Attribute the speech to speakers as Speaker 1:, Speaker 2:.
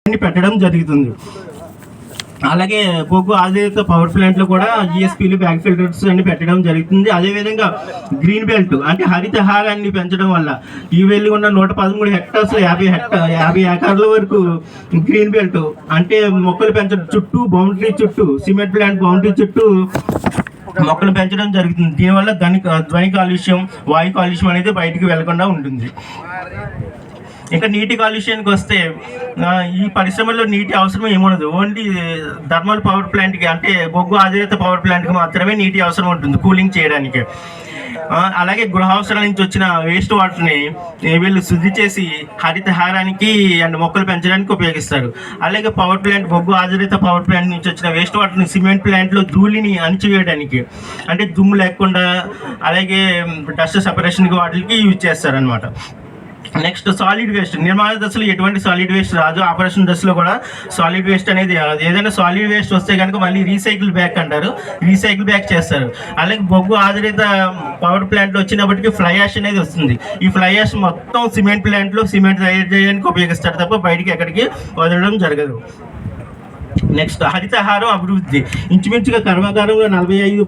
Speaker 1: పెట్టడం జరుగుతుంది. అలాగే బొగ్గు ఆధారిత పవర్ ప్లాంట్లో కూడా జిఎస్పీలు, బ్యాక్ ఫిల్టర్స్ అన్ని పెట్టడం జరుగుతుంది. అదేవిధంగా గ్రీన్ బెల్ట్ అంటే హరితహారాన్ని పెంచడం వల్ల ఈ వెళ్ళి ఉన్న 113 హెక్టార్స్ 50 ఎకరాల వరకు గ్రీన్ బెల్ట్ అంటే మొక్కలు పెంచడం చుట్టూ బౌండరీ చుట్టూ సిమెంట్ ప్లాంట్ బౌండరీ చుట్టూ మొక్కలు పెంచడం జరుగుతుంది. దీనివల్ల ధ్వని కాలుష్యం, వాయు కాలుష్యం అనేది బయటికి వెళ్లకుండా ఉంటుంది. ఇంకా నీటి కాలుష్యానికి వస్తే ఈ పరిశ్రమలో నీటి అవసరం ఏముండదు. ఓన్లీ థర్మల్ పవర్ ప్లాంట్కి అంటే బొగ్గు ఆధారిత పవర్ ప్లాంట్కి మాత్రమే నీటి అవసరం ఉంటుంది కూలింగ్ చేయడానికి. అలాగే గృహ అవసరాల నుంచి వచ్చిన వేస్ట్ వాటర్ని వీళ్ళు శుద్ధి చేసి హరితహారానికి అండ్ మొక్కలు పెంచడానికి ఉపయోగిస్తారు. అలాగే పవర్ ప్లాంట్ బొగ్గు ఆధారిత పవర్ ప్లాంట్ నుంచి వచ్చిన వేస్ట్ వాటర్ని సిమెంట్ ప్లాంట్లో ధూళిని అణిచివేయడానికి అంటే దుమ్ము లేకుండా అలాగే డస్ట్ సెపరేషన్కి వాటికి యూజ్ చేస్తారనమాట. Next solid waste. నిర్మాణ దశలో ఎటువంటి సాలిడ్ వేస్ట్ రాదు. ఆపరేషన్ దశలో కూడా సాలిడ్ వేస్ట్ అనేది ఏదైనా సాలిడ్ వేస్ట్ వస్తే కనుక మళ్ళీ రీసైకిల్ బ్యాక్ అంటారు, రీసైకిల్ బ్యాక్ చేస్తారు. అలాగే బొగ్గు ఆధారిత పవర్ ప్లాంట్లో వచ్చినప్పటికీ ఫ్లై యాష్ అనేది వస్తుంది. ఈ ఫ్లై యాష్ మొత్తం సిమెంట్ ప్లాంట్లో సిమెంట్ తయారు చేయడానికి ఉపయోగిస్తారు తప్ప బయటికి ఎక్కడికి వదలడం జరగదు. నెక్స్ట్ హరితహారం అభివృద్ధి. ఇంచుమించుగా కర్మాగారంలో 45